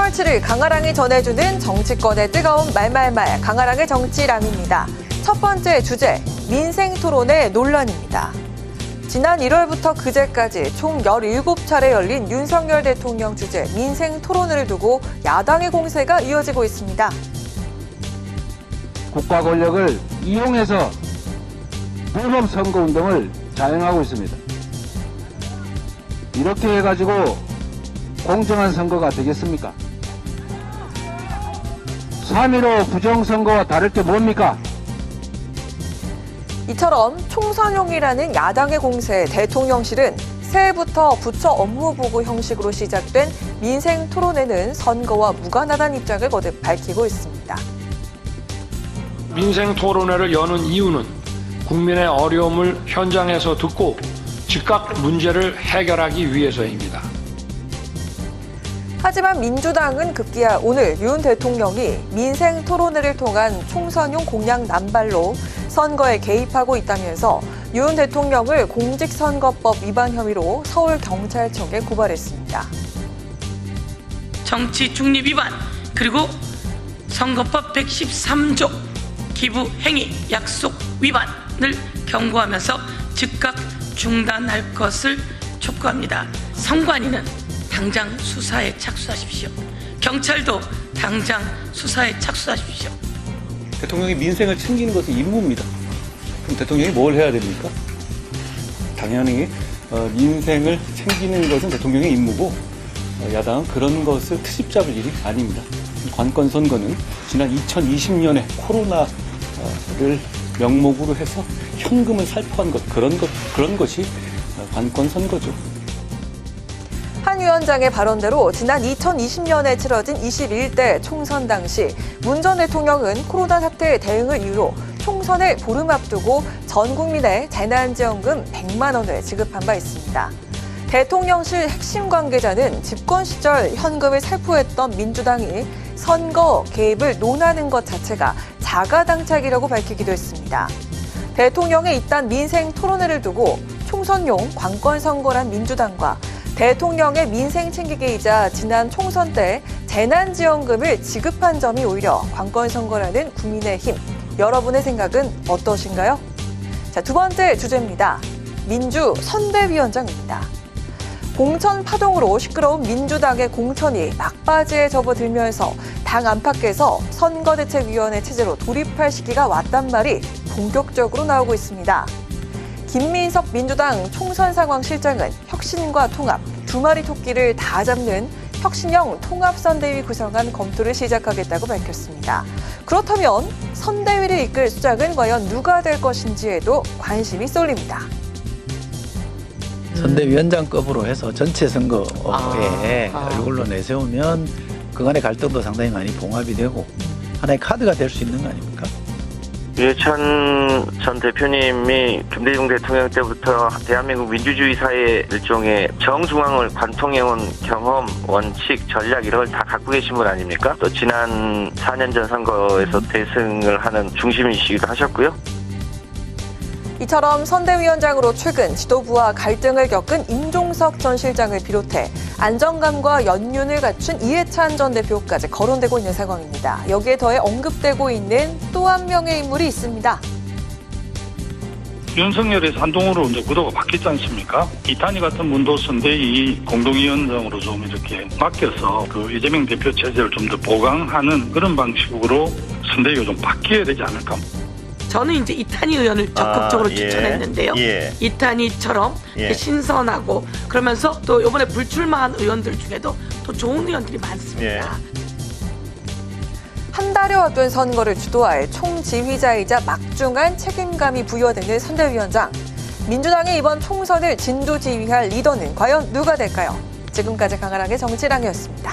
10월 7일 강아랑이 전해주는 정치권의 뜨거운 말말말 강아랑의 정치랑입니다. 첫 번째 주제, 민생 토론의 논란입니다. 지난 1월부터 그제까지 총 17차례 열린 윤석열 대통령 주재 민생 토론을 두고 야당의 공세가 이어지고 있습니다. 국가 권력을 이용해서 불법 선거 운동을 자행하고 있습니다. 이렇게 해가지고 공정한 선거가 되겠습니까? 3.15 부정선거와 다를 게 뭡니까? 이처럼 총선용이라는 야당의 공세에 대통령실은 새해부터 부처 업무 보고 형식으로 시작된 민생 토론회는 선거와 무관하다는 입장을 거듭 밝히고 있습니다. 민생 토론회를 여는 이유는 국민의 어려움을 현장에서 듣고 즉각 문제를 해결하기 위해서입니다. 하지만 민주당은 급기야 오늘 윤 대통령이 민생 토론회를 통한 총선용 공약 남발로 선거에 개입하고 있다면서 윤 대통령을 공직선거법 위반 혐의로 서울경찰청에 고발했습니다. 정치 중립 위반, 그리고 선거법 113조 기부 행위 약속 위반을 경고하면서 즉각 중단할 것을 촉구합니다. 선관위는 당장 수사에 착수하십시오. 경찰도 당장 수사에 착수하십시오. 대통령이 민생을 챙기는 것은 임무입니다. 그럼 대통령이 뭘 해야 됩니까? 당연히 민생을 챙기는 것은 대통령의 임무고 야당은 그런 것을 트집 잡을 일이 아닙니다. 관건 선거는 지난 2020년에 코로나를 명목으로 해서 현금을 살포한 것, 그런 것이 관건 선거죠. 한 위원장의 발언대로 지난 2020년에 치러진 21대 총선 당시 문 전 대통령은 코로나 사태 대응을 이유로 총선을 보름 앞두고 전 국민의 재난지원금 100만 원을 지급한 바 있습니다. 대통령실 핵심 관계자는 집권 시절 현금을 살포했던 민주당이 선거 개입을 논하는 것 자체가 자가당착이라고 밝히기도 했습니다. 대통령의 이딴 민생 토론회를 두고 총선용 관건선거란 민주당과 대통령의 민생 챙기기이자 지난 총선 때 재난지원금을 지급한 점이 오히려 관건선거라는 국민의힘. 여러분의 생각은 어떠신가요? 자, 두 번째 주제입니다. 민주 선대위원장입니다. 공천 파동으로 시끄러운 민주당의 공천이 막바지에 접어들면서 당 안팎에서 선거대책위원회 체제로 돌입할 시기가 왔단 말이 본격적으로 나오고 있습니다. 김민석 민주당 총선상황실장은 혁신과 통합, 두 마리 토끼를 다 잡는 혁신형 통합선대위 구성안 검토를 시작하겠다고 밝혔습니다. 그렇다면 선대위를 이끌 수장은 과연 누가 될 것인지에도 관심이 쏠립니다. 선대위원장급으로 해서 전체 선거에 얼굴로 내세우면 그간의 갈등도 상당히 많이 봉합이 되고 하나의 카드가 될 수 있는 거 아닙니까? 유해찬 전 대표님이 김대중 대통령 때부터 대한민국 민주주의 사회의 일종의 정중앙을 관통해온 경험, 원칙, 전략 이런 걸 다 갖고 계신 분 아닙니까? 또 지난 4년 전 선거에서 대승을 하는 중심이시기도 하셨고요. 이처럼 선대위원장으로 최근 지도부와 갈등을 겪은 임종석 전 실장을 비롯해 안정감과 연륜을 갖춘 이해찬 전 대표까지 거론되고 있는 상황입니다. 여기에 더해 언급되고 있는 또 한 명의 인물이 있습니다. 윤석열에서 한동훈으로 이제 구도가 바뀌지 않습니까? 이탄희 같은 분도 선대위 공동위원장으로 좀 이렇게 맡겨서 그 이재명 대표 체제를 좀 더 보강하는 그런 방식으로 선대위가 좀 바뀌어야 되지 않을까? 저는 이제 이탄희 의원을 적극적으로 추천했는데요. 이탄희처럼 신선하고 그러면서 또 이번에 불출마한 의원들 중에도 또 좋은 의원들이 많습니다. 한 달여 앞둔 선거를 주도할 총지휘자이자 막중한 책임감이 부여되는 선대위원장. 민주당의 이번 총선을 진두지휘할 리더는 과연 누가 될까요? 지금까지 강아랑의 정치랑이었습니다.